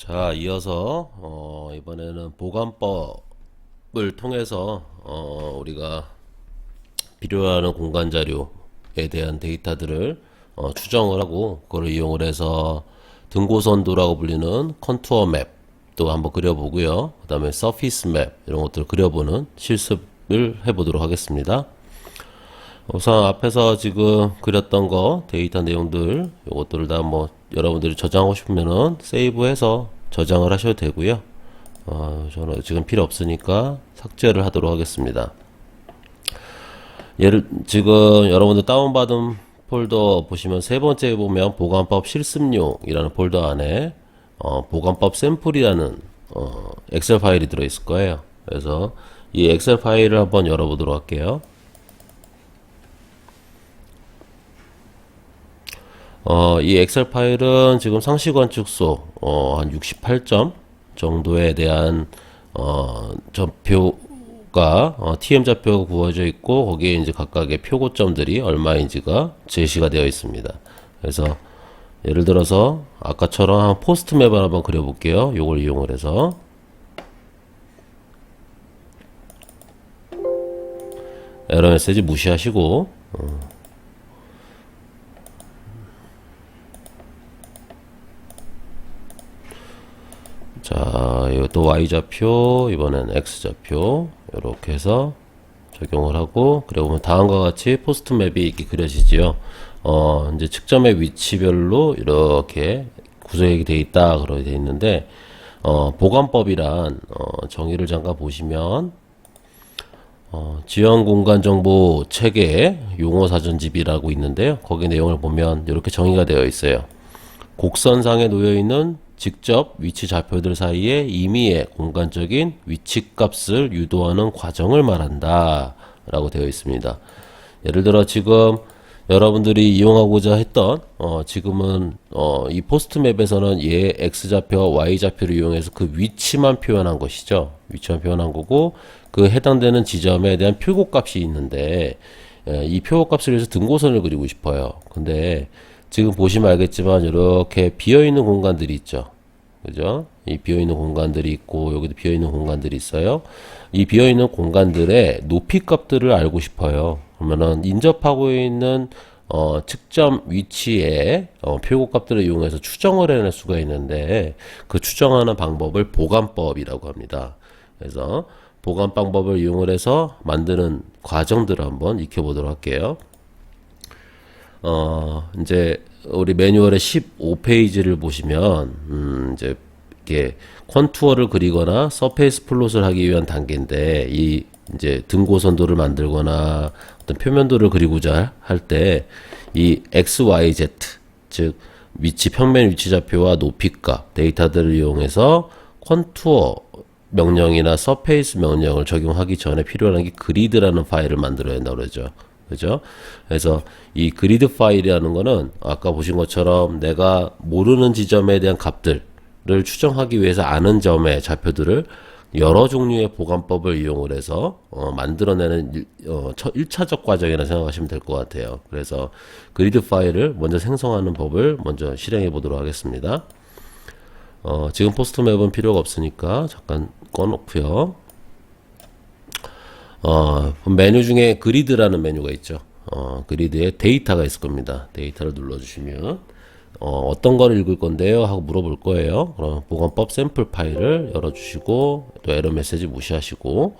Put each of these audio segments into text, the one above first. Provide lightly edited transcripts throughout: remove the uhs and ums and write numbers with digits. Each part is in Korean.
자, 이어서 이번에는 보관법을 통해서 우리가 필요하는 공간 자료에 대한 데이터들을 추정을 하고 그걸 이용을 해서 등고선도라고 불리는 컨투어 맵도 한번 그려보고요. 그 다음에 서피스 맵 이런 것들을 그려보는 실습을 해보도록 하겠습니다. 우선 앞에서 지금 그렸던 거 데이터 내용들 요것들을 다 뭐 여러분들이 저장하고 싶으면은 세이브해서 저장을 하셔도 되고요. 저는 지금 필요 없으니까 삭제를 하도록 하겠습니다. 지금 여러분들 다운받은 폴더 보시면 세 번째에 보면 보관법 실습용이라는 폴더 안에 보관법 샘플이라는 엑셀 파일이 들어있을 거예요. 그래서 이 엑셀 파일을 한번 열어보도록 할게요. 이 엑셀 파일은 지금 상시관 축소 한 68점 정도에 대한 좌표가 TM 좌표가 구워져 있고 거기에 이제 각각의 표고점들이 얼마인지가 제시가 되어 있습니다. 그래서 예를 들어서 아까처럼 한 포스트 맵을 한번 그려볼게요. 요걸 이용을 해서 에러 메시지 무시하시고 자, 이것도 Y좌표, 이번엔 X좌표, 이렇게 해서 적용을 하고, 그래 보면 다음과 같이 포스트 맵이 이렇게 그려지지요. 이제 측정의 위치별로 이렇게 구성이 되어 있다, 그렇게 되어 있는데, 보관법이란, 정의를 잠깐 보시면, 지형 공간 정보 체계 용어 사전집이라고 있는데요. 거기 내용을 보면 이렇게 정의가 되어 있어요. 곡선상에 놓여 있는 직접 위치 좌표들 사이에 임의의 공간적인 위치값을 유도하는 과정을 말한다 라고 되어 있습니다. 예를 들어 지금 여러분들이 이용하고자 했던 지금은 이 포스트 맵에서는 얘 X좌표와 Y좌표를 이용해서 그 위치만 표현한 것이죠. 위치만 표현한 거고 그 해당되는 지점에 대한 표고값이 있는데 이 표고값을 위해서 등고선을 그리고 싶어요. 근데 지금 보시면 알겠지만 이렇게 비어있는 공간들이 있죠. 그죠? 이 비어있는 공간들이 있고 여기도 비어있는 공간들이 있어요. 이 비어있는 공간들의 높이 값들을 알고 싶어요. 그러면은 인접하고 있는 측정 위치에 표고 값들을 이용해서 추정을 해낼 수가 있는데 그 추정하는 방법을 보관법이라고 합니다. 그래서 보관 방법을 이용을 해서 만드는 과정들을 한번 익혀보도록 할게요. 이제 우리 매뉴얼의 15페이지를 보시면 이제 이렇게 컨투어를 그리거나 서페이스 플롯을 하기 위한 단계인데 이 이제 등고선도를 만들거나 어떤 표면도를 그리고자 할 때 이 x, y, z 즉 위치 평면 위치 좌표와 높이값 데이터들을 이용해서 컨투어 명령이나 서페이스 명령을 적용하기 전에 필요한 게 그리드라는 파일을 만들어야 된다고 그러죠. 그죠? 그래서 이 그리드 파일이라는 거는 아까 보신 것처럼 내가 모르는 지점에 대한 값들을 추정하기 위해서 아는 점의 좌표들을 여러 종류의 보관법을 이용을 해서 만들어내는 1차적 과정이라 생각하시면 될 것 같아요. 그래서 그리드 파일을 먼저 생성하는 법을 먼저 실행해 보도록 하겠습니다. 지금 포스트 맵은 필요가 없으니까 잠깐 꺼놓고요. 메뉴 중에 그리드라는 메뉴가 있죠. 그리드에 데이터가 있을 겁니다. 데이터를 눌러주시면 어떤 거를 읽을 건데요 하고 물어볼 거예요. 그럼 보관법 샘플 파일을 열어주시고 또 에러 메시지 무시하시고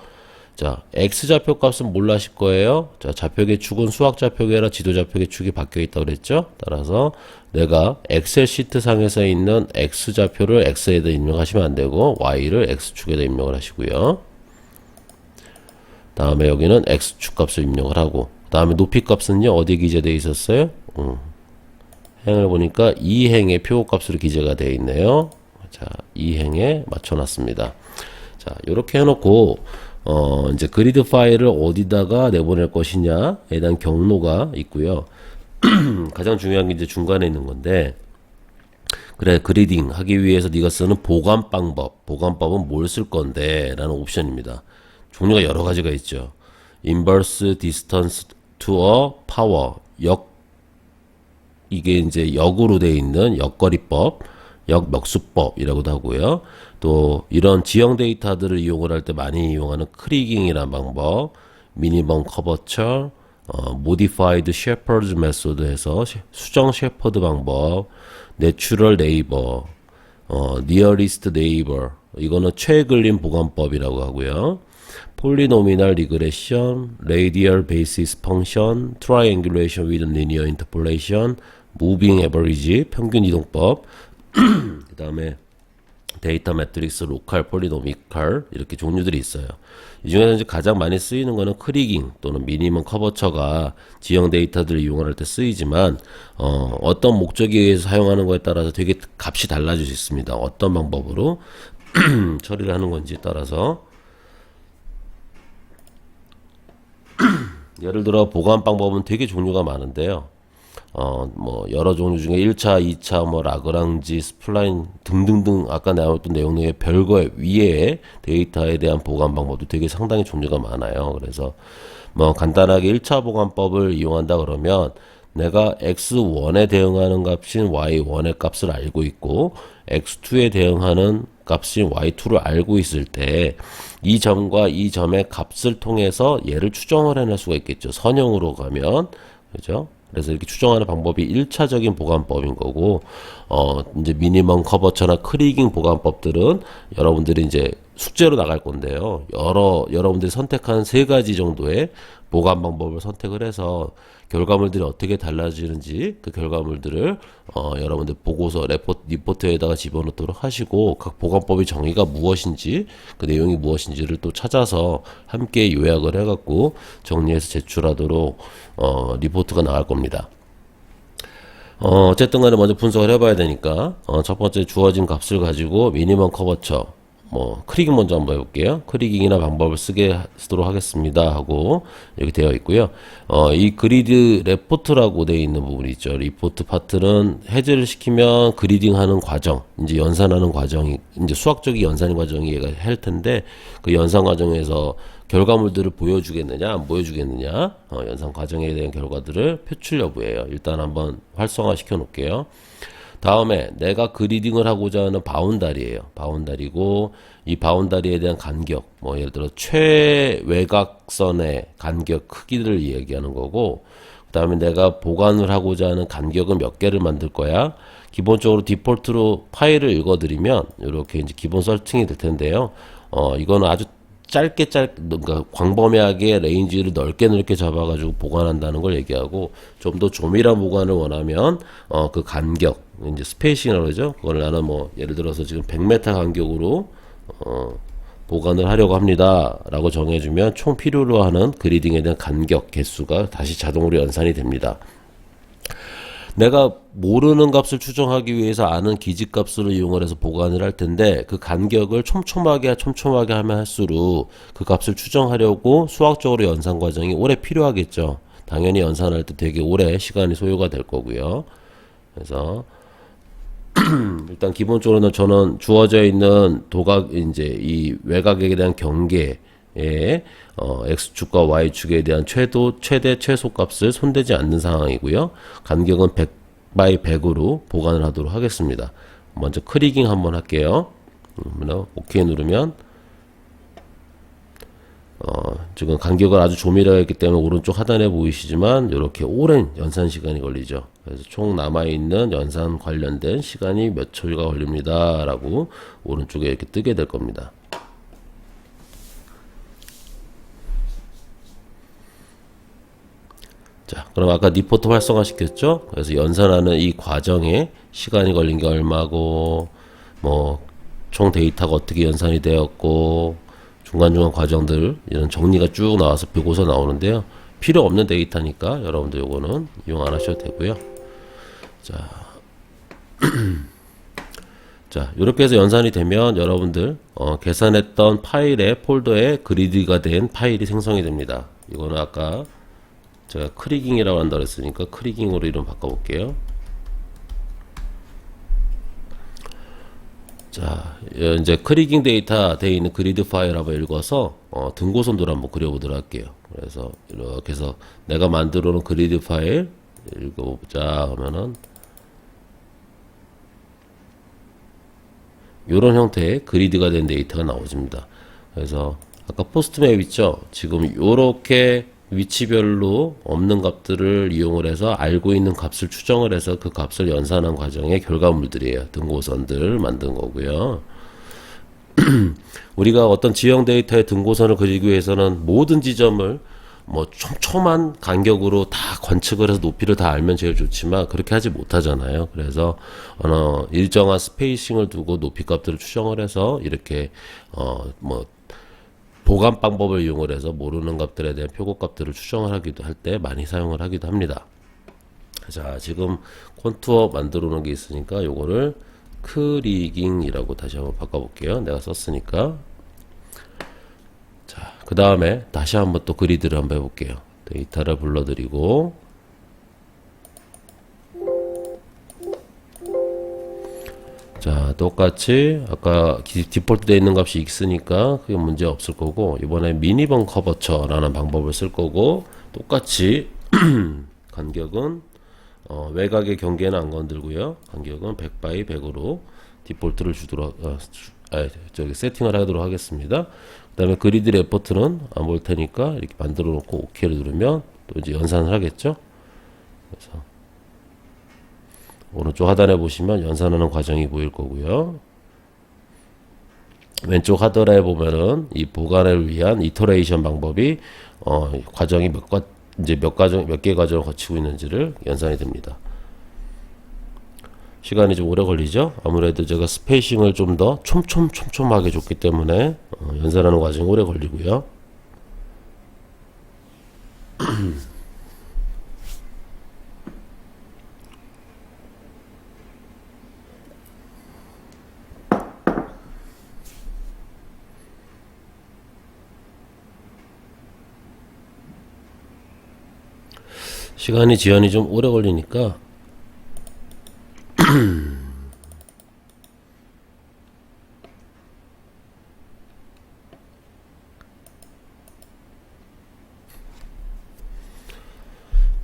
자 X좌표 값은 뭘로 하실 거예요? 자 좌표계 축은 수학 좌표계라 지도 좌표계 축이 바뀌어 있다고 그랬죠. 따라서 내가 엑셀 시트 상에서 있는 X좌표를 X에다 입력하시면 안 되고 Y를 X축에다 입력을 하시고요. 다음에 여기는 X축 값을 입력을 하고 다음에 높이 값은요 어디에 기재되어 있었어요? 행을 보니까 이 행의 표고 값으로 기재가 되어 있네요. 자, 이 행에 맞춰놨습니다. 자, 이렇게 해놓고 이제 그리드 파일을 어디다가 내보낼 것이냐에 대한 경로가 있고요. 가장 중요한 게 이제 중간에 있는 건데 그래 그리딩 하기 위해서 네가 쓰는 보관 방법 보관법은 뭘 쓸 건데 라는 옵션입니다. 종류가 여러 가지가 있죠. inverse distance to a power 이게 이제 역으로 되어 있는 역거리법 역멱수법이라고도 하고요. 또 이런 지형 데이터들을 이용을 할 때 많이 이용하는 크리깅이라는 방법, 미니멈 커버처, 모디파이드 셰퍼드 메소드 해서 수정 셰퍼드 방법, 내추럴 네이버, 니어리스트 네이버, 이거는 최근림 보관법이라고 하고요. 폴리노미널 리그레션, 레디얼 베이시스 펑션, 트라이앵귤레이션 위드 리니어 인터폴레이션, 무빙 에버리지, 평균 이동법, 그 다음에 데이터 매트릭스, 로컬, 폴리노미컬 이렇게 종류들이 있어요. 이 중에서 이제 가장 많이 쓰이는 거는 크리깅 또는 미니멈 커버처가 지형 데이터들을 이용할 때 쓰이지만 어떤 목적에 의해서 사용하는 거에 따라서 되게 값이 달라질 수 있습니다. 어떤 방법으로 처리를 하는 건지 따라서 예를 들어 보관 방법은 되게 종류가 많은데요. 뭐 여러 종류 중에 1차, 2차, 뭐 라그랑지, 스플라인 등등등 아까 나왔던 내용 중에 별거 위에 데이터에 대한 보관 방법도 되게 상당히 종류가 많아요. 그래서 뭐 간단하게 1차 보관법을 이용한다 그러면 내가 x1에 대응하는 값인 y1의 값을 알고 있고 x2에 대응하는 값인 y2를 알고 있을 때 이 점과 이 점의 값을 통해서 얘를 추정을 해낼 수가 있겠죠. 선형으로 가면 그죠? 그래서 이렇게 추정하는 방법이 1차적인 보관법인 거고, 이제 미니멈 커버처나 크리깅 보관법들은 여러분들이 이제 숙제로 나갈 건데요. 여러분들이 선택한 3가지 정도의 보관 방법을 선택을 해서 결과물들이 어떻게 달라지는지 그 결과물들을 여러분들 보고서 리포트에다가 집어넣도록 하시고 각 보관법의 정의가 무엇인지 그 내용이 무엇인지를 또 찾아서 함께 요약을 해갖고 정리해서 제출하도록 리포트가 나갈 겁니다. 어쨌든 간에 먼저 분석을 해봐야 되니까 첫 번째 주어진 값을 가지고 미니멈 커버처 크리깅 먼저 한번 해볼게요. 크리깅이나 방법을 쓰도록 하겠습니다 하고 이렇게 되어 있고요. 이 그리드 레포트라고 되어 있는 부분이 있죠. 리포트 파트는 해제를 시키면 그리딩하는 과정, 이제 연산하는 과정이 이제 수학적인 연산 과정이 얘가 할 텐데 그 연산 과정에서 결과물들을 보여주겠느냐 안 보여주겠느냐 연산 과정에 대한 결과들을 표출 여부예요. 일단 한번 활성화 시켜 놓을게요. 다음에 내가 그리딩을 하고자 하는 바운다리예요. 바운다리고 이 바운다리에 대한 간격, 뭐 예를 들어 최외곽선의 간격 크기를 이야기하는 거고, 그 다음에 내가 보관을 하고자 하는 간격은 몇 개를 만들 거야. 기본적으로 디폴트로 파일을 읽어드리면 이렇게 이제 기본 설정이 될 텐데요. 이거는 아주 그러니까 광범위하게 레인지를 넓게 잡아가지고 보관한다는 걸 얘기하고, 좀 더 조밀한 보관을 원하면 그 간격, 이제 스페이싱이라고 그러죠. 그걸 나는 뭐 예를 들어서 지금 100m 간격으로 보관을 하려고 합니다 라고 정해주면 총 필요로 하는 그리딩에 대한 간격 개수가 다시 자동으로 연산이 됩니다. 내가 모르는 값을 추정하기 위해서 아는 기지값을 이용을 해서 보관을 할 텐데 그 간격을 촘촘하게 하면 할수록 그 값을 추정하려고 수학적으로 연산 과정이 오래 필요하겠죠. 당연히 연산할 때 되게 오래 시간이 소요가 될 거고요. 그래서 일단 기본적으로는 저는 주어져 있는 도각 이제 이 외곽에 대한 경계에 x축과 y축에 대한 최대 최소 값을 손대지 않는 상황이고요. 간격은 100 by 100으로 보관을 하도록 하겠습니다. 먼저 크리깅 한번 할게요. OK 누르면 지금 간격을 아주 조밀하게 했기 때문에 오른쪽 하단에 보이시지만 이렇게 오랜 연산 시간이 걸리죠. 그래서 총 남아있는 연산 관련된 시간이 몇 초가 걸립니다 라고 오른쪽에 이렇게 뜨게 될 겁니다. 자, 그럼 아까 리포트 활성화 시켰죠? 그래서 연산하는 이 과정에 시간이 걸린 게 얼마고, 총 데이터가 어떻게 연산이 되었고, 중간중간 과정들, 이런 정리가 쭉 나와서 보고서 나오는데요. 필요 없는 데이터니까 여러분들 요거는 이용 안 하셔도 되고요. 자, 자, 이렇게 해서 연산이 되면 여러분들, 계산했던 파일의 폴더에 그리드가 된 파일이 생성이 됩니다. 이거는 아까 제가 크리깅이라고 한다 그랬으니까 크리깅으로 이름 바꿔볼게요. 자, 이제 크리깅 데이터 되어 있는 그리드 파일 한번 읽어서 등고선도를 한번 그려보도록 할게요. 그래서 이렇게 해서 내가 만들어 놓은 그리드 파일 읽어보자 하면은 이런 형태의 그리드가 된 데이터가 나오집니다. 그래서 아까 포스트맵 있죠? 지금 이렇게 위치별로 없는 값들을 이용을 해서 알고 있는 값을 추정을 해서 그 값을 연산한 과정의 결과물들이에요. 등고선들 만든 거고요. 우리가 어떤 지형 데이터의 등고선을 그리기 위해서는 모든 지점을 뭐 촘촘한 간격으로 다 관측을 해서 높이를 다 알면 제일 좋지만 그렇게 하지 못하잖아요. 그래서 일정한 스페이싱을 두고 높이 값들을 추정을 해서 이렇게 뭐 보관 방법을 이용을 해서 모르는 값들에 대한 표고 값들을 추정을 하기도 할 때 많이 사용을 하기도 합니다. 자, 지금 콘투어 만들어 놓은 게 있으니까 요거를 크리깅이라고 다시 한번 바꿔볼게요. 내가 썼으니까. 자, 그 다음에 다시 한번 또 그리드를 한번 해볼게요. 데이터를 불러드리고, 자, 똑같이 아까 디폴트 되어 있는 값이 x니까 그게 문제 없을 거고, 이번에 미니번 커버처라는 방법을 쓸 거고, 똑같이 간격은 외곽의 경계는 안 건들고요. 간격은 100 by 100으로 디폴트를 주도록 세팅을 하도록 하겠습니다. 그 다음에 그리드 레포트는 안 볼 테니까 이렇게 만들어 놓고 OK를 누르면 또 이제 연산을 하겠죠. 그래서 오른쪽 하단에 보시면 연산하는 과정이 보일 거고요. 왼쪽 하단에 보면은 이 보관을 위한 이터레이션 방법이 과정이 몇 개 과정을 거치고 있는지를 연산이 됩니다. 시간이 좀 오래 걸리죠? 아무래도 제가 스페이싱을 좀 더 촘촘하게 줬기 때문에 연산하는 과정이 오래 걸리고요. 시간이 지연이 좀 오래 걸리니까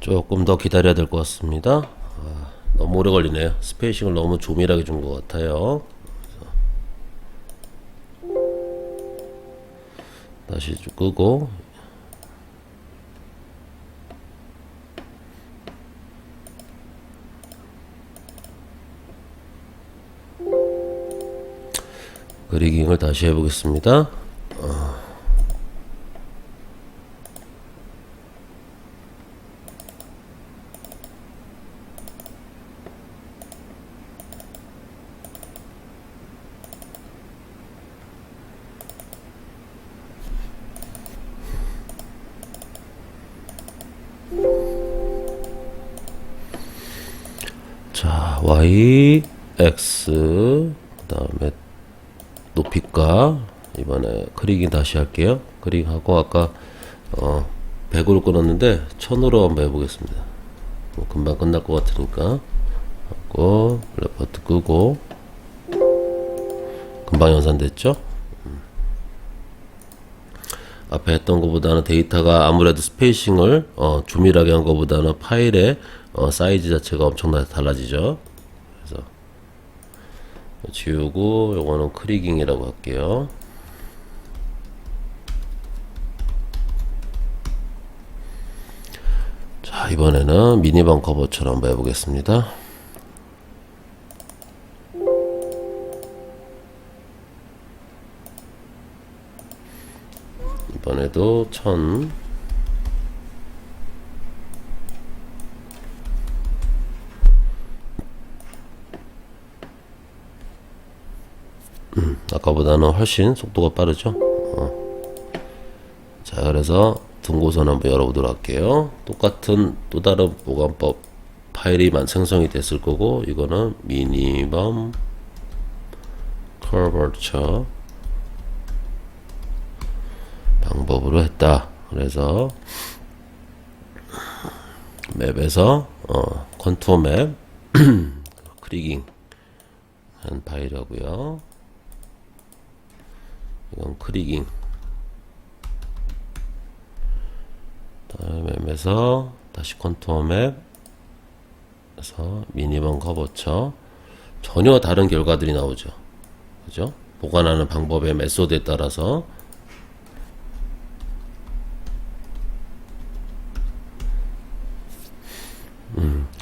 조금 더 기다려야 될 것 같습니다. 너무 오래 걸리네요. 스페이싱을 너무 조밀하게 준 것 같아요. 다시 좀 끄고 그리깅을 다시 해보겠습니다. 자, y, x, 그 다음에 높이가 이번에 크리깅 다시 할게요. 크리깅하고 아까 100으로 끊었는데 1000으로 한번 해보겠습니다. 뭐 금방 끝날 것 같으니까 하고 레포트 끄고 금방 연산됐죠? 앞에 했던 것보다는 데이터가 아무래도 스페이싱을 조밀하게 한 것보다는 파일의 사이즈 자체가 엄청나게 달라지죠. 그래서 지우고 요거는 크리깅이라고 할게요. 자, 이번에는 미니번 커버처럼 한번 해보겠습니다. 이번에도 1000 아까보다는 훨씬 속도가 빠르죠. 자, 그래서 등고선 한번 열어보도록 할게요. 똑같은 또 다른 보관법 파일이 생성이 됐을 거고, 이거는 미니멈 커버처 방법으로 했다. 그래서 맵에서 컨투어 맵 크리깅 한 파일이고요. 이건 크리깅. 다음에 맵에서 다시 컨투어 맵에서 미니멈 커버처 전혀 다른 결과들이 나오죠. 그죠? 보관하는 방법의 메소드에 따라서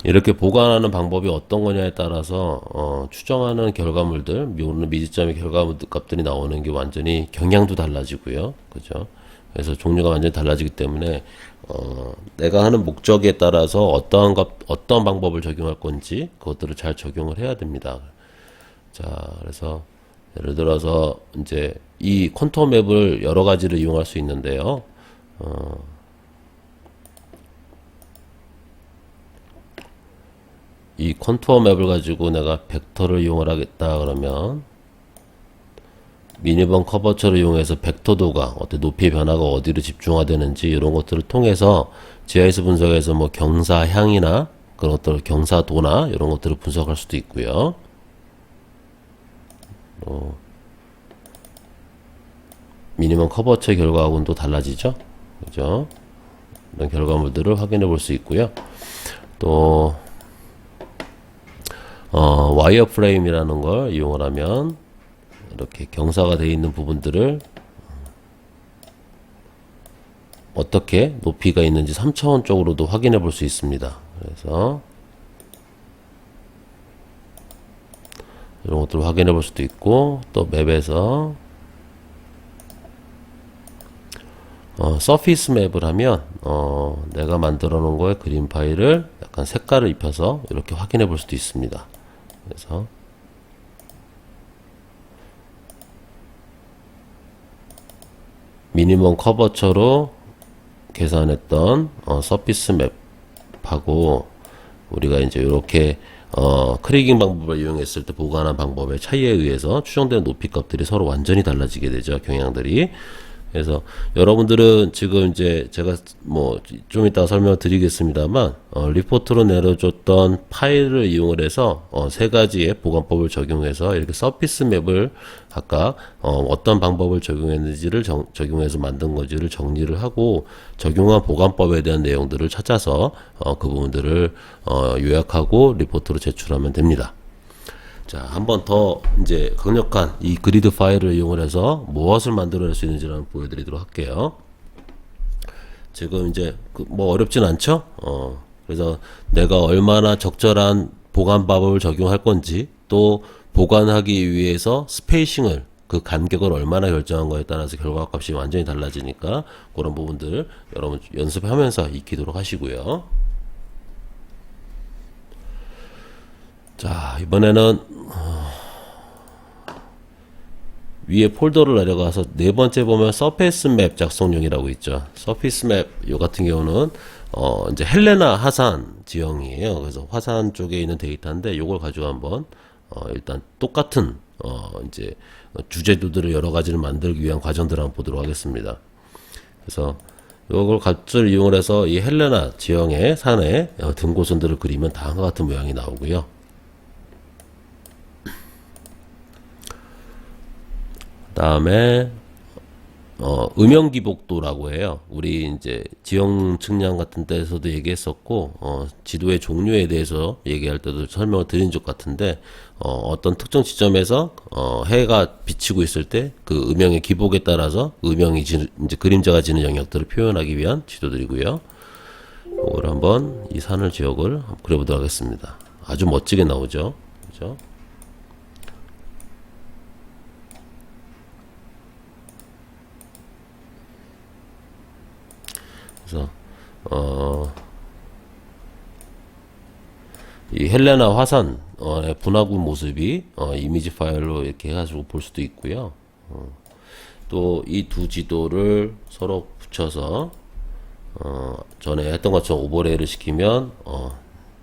이렇게 보관하는 방법이 어떤 거냐에 따라서 추정하는 결과물들, 미지점의 결과물 값들이 나오는 게 완전히 경향도 달라지고요. 그죠? 그래서 종류가 완전히 달라지기 때문에 내가 하는 목적에 따라서 어떤 방법을 적용할 건지 그것들을 잘 적용을 해야 됩니다. 자, 그래서 예를 들어서 이제 이 컨투어 맵을 여러 가지를 이용할 수 있는데요. 이 컨투어 맵을 가지고 내가 벡터를 이용을 하겠다 그러면 미니번 커버처를 이용해서 벡터도가 어떤 높이의 변화가 어디로 집중화되는지 이런 것들을 통해서 GIS 분석에서 뭐 경사향이나 그런 것들 경사도나 이런 것들을 분석할 수도 있고요. 미니멈 커버처의 결과하고는 또 달라지죠. 그죠? 이런 결과물들을 확인해 볼 수 있고요. 또 와이어 프레임이라는 걸 이용을 하면 이렇게 경사가 되어 있는 부분들을 어떻게 높이가 있는지 3차원 쪽으로도 확인해 볼 수 있습니다. 그래서 이런 것들을 확인해 볼 수도 있고 또 맵에서 서피스 맵을 하면 내가 만들어 놓은 거에 그림 파일을 약간 색깔을 입혀서 이렇게 확인해 볼 수도 있습니다. 그래서 미니멈 커버처로 계산했던 서피스 맵하고 우리가 이제 이렇게 크리깅 방법을 이용했을 때 보관한 방법의 차이에 의해서 추정되는 높이 값들이 서로 완전히 달라지게 되죠. 경향들이. 그래서 여러분들은 지금 이제 제가 뭐 좀 이따 설명을 드리겠습니다만 리포트로 내려줬던 파일을 이용을 해서 세 가지의 보관법을 적용해서 이렇게 서피스 맵을 아까 어떤 방법을 적용했는지를 적용해서 만든 건지를 정리를 하고 적용한 보관법에 대한 내용들을 찾아서 그 부분들을 요약하고 리포트로 제출하면 됩니다. 자, 한 번 더 이제 강력한 이 그리드 파일을 이용을 해서 무엇을 만들어낼 수 있는지를 한번 보여드리도록 할게요. 지금 이제 뭐 어렵진 않죠? 그래서 내가 얼마나 적절한 보관 방법을 적용할 건지 또 보관하기 위해서 스페이싱을 그 간격을 얼마나 결정한 거에 따라서 결과값이 완전히 달라지니까 그런 부분들 여러분 연습하면서 익히도록 하시고요. 자, 이번에는 위에 폴더를 내려가서 네 번째 보면 서페이스 맵 작성용이라고 있죠. 서페이스 맵 요 같은 경우는 이제 헬레나 하산 지형이에요. 그래서 화산 쪽에 있는 데이터인데 요걸 가지고 한번 일단 똑같은 이제 주제도들을 여러 가지를 만들기 위한 과정들을 한번 보도록 하겠습니다. 그래서 요걸 값을 이용을 해서 이 헬레나 지형의 산의 등고선들을 그리면 다음과 같은 모양이 나오고요. 다음에 음영기복도라고 해요. 우리 이제 지형 측량 같은 데서도 얘기했었고 지도의 종류에 대해서 얘기할 때도 설명을 드린 적 같은데 어떤 특정 지점에서 해가 비치고 있을 때 그 음영의 기복에 따라서 음영이 이제 그림자가 지는 영역들을 표현하기 위한 지도들이고요. 이걸 한번 이 산을 지역을 한번 그려보도록 하겠습니다. 아주 멋지게 나오죠. 그죠? 그래서 이 헬레나 화산의 분화구 모습이 이미지 파일로 이렇게 해가지고 볼 수도 있고요. 또 이 두 지도를 서로 붙여서 전에 했던 것처럼 오버레이를 시키면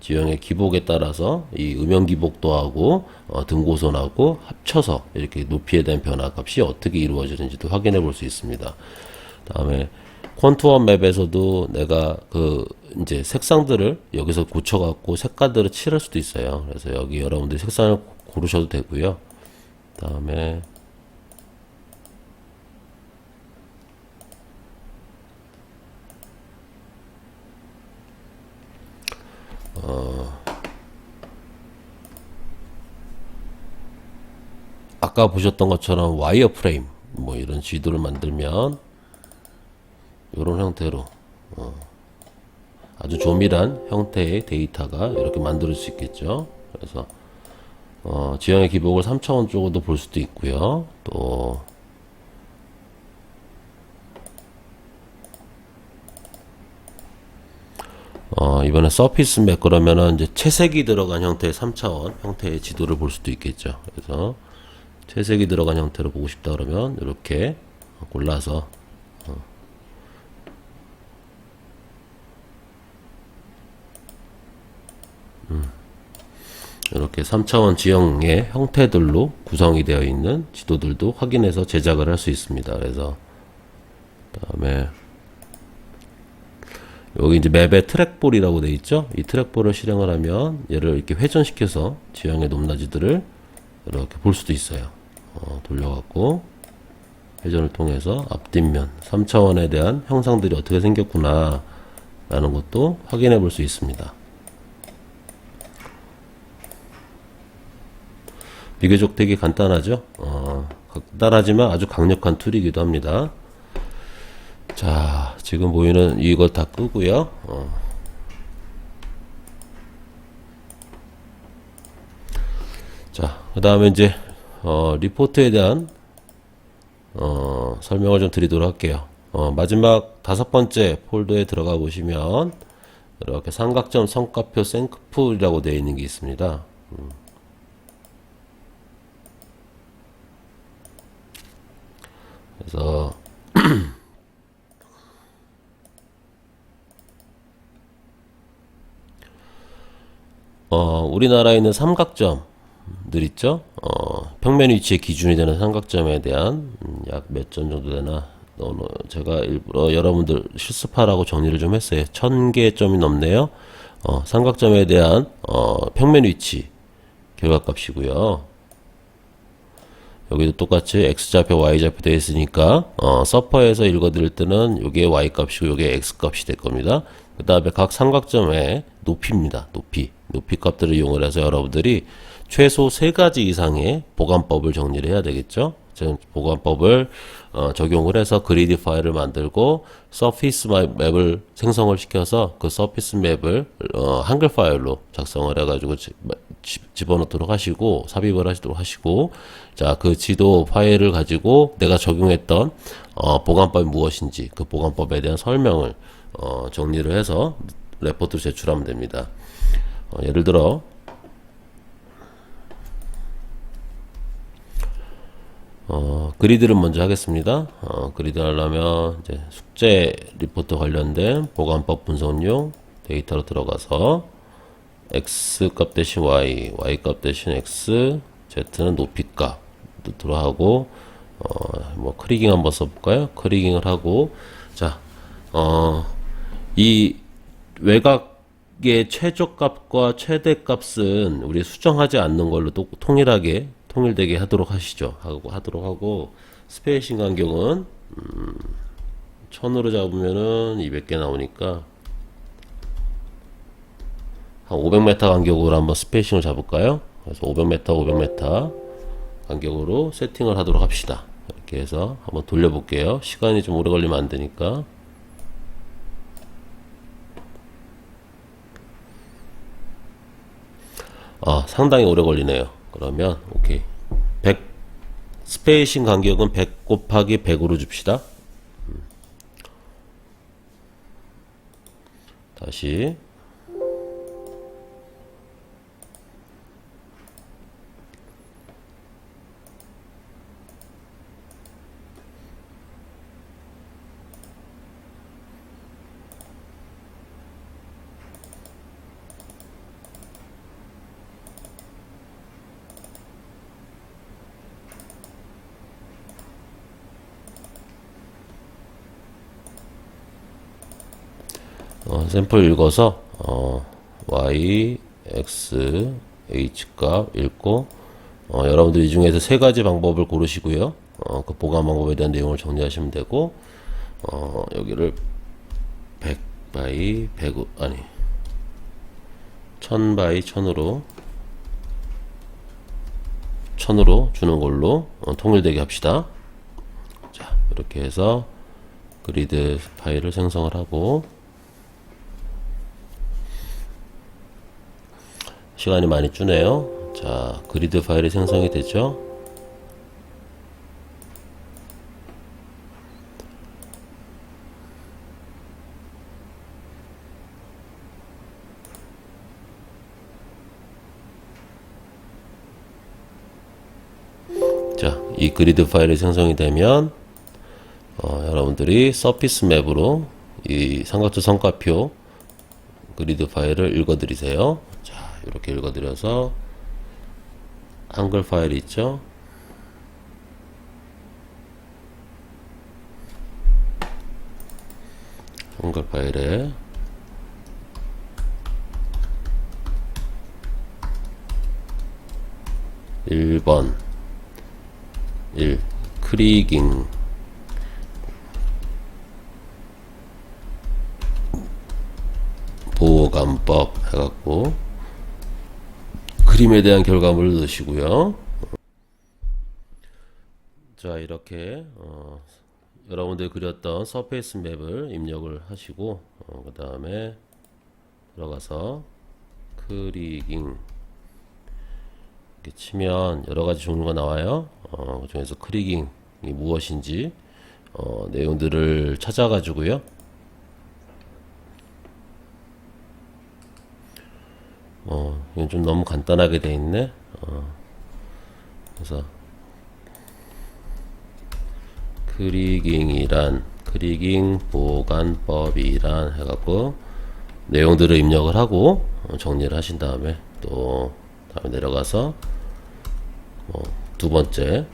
지형의 기복에 따라서 이 음영 기복도하고 등고선하고 합쳐서 이렇게 높이에 대한 변화 값이 어떻게 이루어지는지도 확인해 볼 수 있습니다. 다음에 컨투어 맵에서도 내가 그 이제 색상들을 여기서 고쳐갖고 색깔들을 칠할 수도 있어요. 그래서 여기 여러분들이 색상을 고르셔도 되고요. 다음에 아까 아까 보셨던 것처럼 와이어프레임 뭐 이런 지도를 만들면 이런 형태로 아주 조밀한 형태의 데이터가 이렇게 만들 수 있겠죠. 그래서 지형의 기복을 3차원 쪽으로도 볼 수도 있고요. 또 이번에 서피스 맵 그러면은 이제 채색이 들어간 형태의 3차원 형태의 지도를 볼 수도 있겠죠. 그래서 채색이 들어간 형태로 보고 싶다 그러면 이렇게 골라서 이렇게 3차원 지형의 형태들로 구성이 되어 있는 지도들도 확인해서 제작을 할 수 있습니다. 그래서 그다음에 여기 이제 맵에 트랙볼이라고 되어 있죠. 이 트랙볼을 실행을 하면 얘를 이렇게 회전시켜서 지형의 높낮이들을 이렇게 볼 수도 있어요. 돌려갖고 회전을 통해서 앞뒷면 3차원에 대한 형상들이 어떻게 생겼구나 라는 것도 확인해 볼 수 있습니다. 비교적 되게 간단하죠. 간단하지만 아주 강력한 툴이기도 합니다. 자, 지금 보이는 이걸 다 끄고요. 자, 그 다음에 이제 리포트에 대한 설명을 좀 드리도록 할게요. 마지막 5번째 폴더에 들어가 보시면 이렇게 삼각점 성과표 샘플이라고 되어 있는 게 있습니다. 그래서 우리나라에 있는 삼각점들 있죠? 평면 위치의 기준이 되는 삼각점에 대한 약 몇 점 정도 되나? 제가 일부러 여러분들 실습하라고 정리를 좀 했어요. 1000개 점이 넘네요. 삼각점에 대한 평면 위치 결과값이고요. 여기도 똑같이 x좌표, y좌표 되어 있으니까 서퍼에서 읽어드릴 때는 요게 y값이고 요게 x값이 될 겁니다. 그 다음에 각 삼각점의 높이입니다. 높이 값들을 이용을 해서 여러분들이 최소 3가지 이상의 보관법을 정리를 해야 되겠죠. 지금 보관법을 적용을 해서 그리드 파일을 만들고 서피스 맵을 생성을 시켜서 그 서피스 맵을 한글 파일로 작성을 해가지고 집어넣도록 하시고 삽입을 하시도록 하시고, 자, 그 지도 파일을 가지고 내가 적용했던 보관법이 무엇인지 그 보관법에 대한 설명을 정리를 해서 레포트를 제출하면 됩니다. 예를 들어 그리드를 먼저 하겠습니다. 그리드 하려면 이제 숙제 리포트 관련된 보관법 분석용 데이터로 들어가서 x 값 대신 y, y 값 대신 x, z는 높이 값 들어가고 뭐 크리깅 한번 써볼까요? 크리깅을 하고, 자, 이 외곽의 최저값과 최대값은 우리 수정하지 않는 걸로 또 통일하게 통일되게 하도록 하고 스페이싱 간격은 1000으로 잡으면은 200개 나오니까 한 500m 간격으로 한번 스페이싱을 잡을까요? 그래서 500m 간격으로 세팅을 하도록 합시다. 이렇게 해서 한번 돌려볼게요. 시간이 좀 오래 걸리면 안 되니까. 상당히 오래 걸리네요. 그러면 오케이. 100 스페이싱 간격은 100 곱하기 100으로 줍시다. 다시 샘플 읽어서 y, x, h 값 읽고 여러분들 이 중에서 3가지 방법을 고르시고요. 그 보관 방법에 대한 내용을 정리하시면 되고, 여기를 100 by 100 아니 1000 by 1000으로 1000으로 주는 걸로 통일되게 합시다. 자, 이렇게 해서 그리드 파일을 생성을 하고, 시간이 많이 주네요. 자, 그리드 파일이 생성이 됐죠. 자, 이 그리드 파일이 생성이 되면 여러분들이 서피스 맵으로 이 삼각조 성과표 그리드 파일을 읽어드리세요. 자, 이렇게 읽어드려서 한글 파일이 있죠. 한글 파일에 1번 1. 크리깅 보호관법 해갖고 그림에 대한 결과물을 넣으시고요. 자, 이렇게 여러분들이 그렸던 서페이스 맵을 입력을 하시고 그 다음에 들어가서 크리깅 이렇게 치면 여러가지 종류가 나와요. 그 중에서 크리깅이 무엇인지 내용들을 찾아가지고요. 이건 좀 너무 간단하게 돼 있네. 그래서 크리깅 보관법이란 해갖고 내용들을 입력을 하고 정리를 하신 다음에 또 다음에 내려가서 두 번째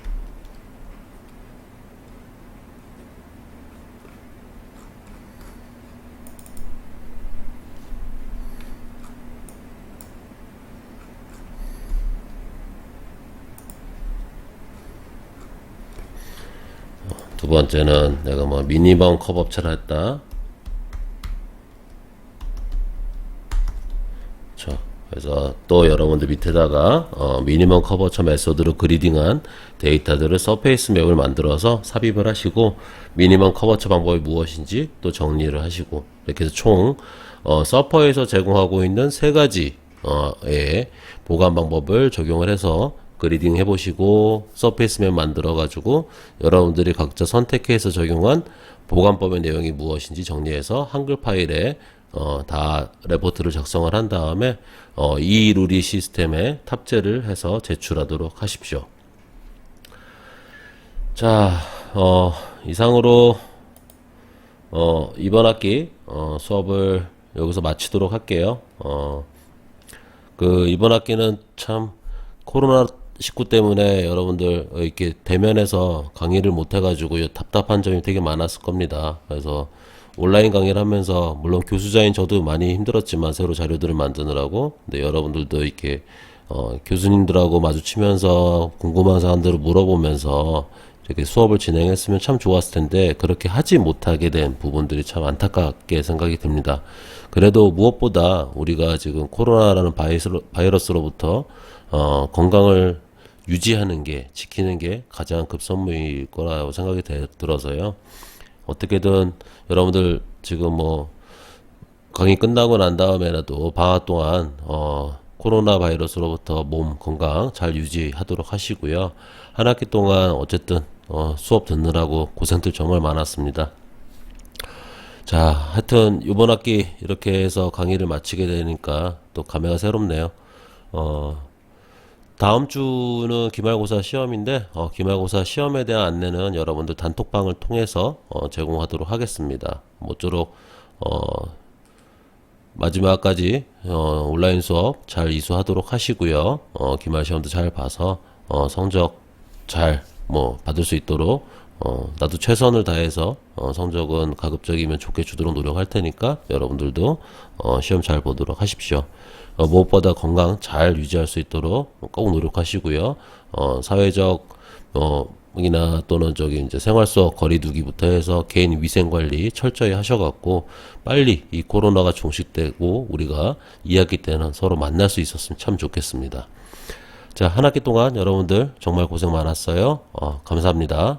두 번째는 내가 뭐 미니멈 컵업체를 했다. 자, 그래서 또 여러분들 밑에다가 미니멈 커버처 메소드로 그리딩한 데이터들을 서페이스 맵을 만들어서 삽입을 하시고 미니멈 커버처 방법이 무엇인지 또 정리를 하시고 이렇게 해서 총 서퍼에서 제공하고 있는 세 가지의 보관 방법을 적용을 해서 그리딩 해보시고 서페이스 맵 만들어 가지고 여러분들이 각자 선택해서 적용한 보관법의 내용이 무엇인지 정리해서 한글 파일에 다 레포트를 작성을 한 다음에 이 루리 시스템에 탑재를 해서 제출하도록 하십시오. 자, 이상으로 이번 학기 수업을 여기서 마치도록 할게요. 이번 학기는 참 코로나19 때문에 여러분들 이렇게 대면에서 강의를 못 해가지고 답답한 점이 되게 많았을 겁니다. 그래서 온라인 강의를 하면서 물론 교수자인 저도 많이 힘들었지만 새로 자료들을 만드느라고, 근데 여러분들도 이렇게 교수님들하고 마주치면서 궁금한 사람들을 물어보면서 이렇게 수업을 진행했으면 참 좋았을 텐데 그렇게 하지 못하게 된 부분들이 참 안타깝게 생각이 듭니다. 그래도 무엇보다 우리가 지금 코로나라는 바이러스로부터 건강을 유지하는 게, 지키는 게 가장 급선무일 거라고 생각이 들어서요. 어떻게든 여러분들 지금 뭐 강의 끝나고 난 다음에라도 방학 동안 코로나 바이러스로부터 몸 건강 잘 유지하도록 하시고요. 한 학기 동안 어쨌든 수업 듣느라고 고생들 정말 많았습니다. 자, 하여튼 이번 학기 이렇게 해서 강의를 마치게 되니까 또 감회가 새롭네요. 다음 주는 기말고사 시험인데 기말고사 시험에 대한 안내는 여러분들 단톡방을 통해서 제공하도록 하겠습니다. 모쪼록 마지막까지 온라인 수업 잘 이수하도록 하시고요. 기말 시험도 잘 봐서 성적 잘 받을 수 있도록 나도 최선을 다해서 성적은 가급적이면 좋게 주도록 노력할 테니까 여러분들도 시험 잘 보도록 하십시오. 무엇보다 건강 잘 유지할 수 있도록 꼭 노력하시고요. 사회적 이나 또는 이제 생활 속 거리두기부터 해서 개인 위생 관리 철저히 하셔갖고 빨리 이 코로나가 종식되고 우리가 2학기 때는 서로 만날 수 있었으면 참 좋겠습니다. 자, 한 학기 동안 여러분들 정말 고생 많았어요. 감사합니다.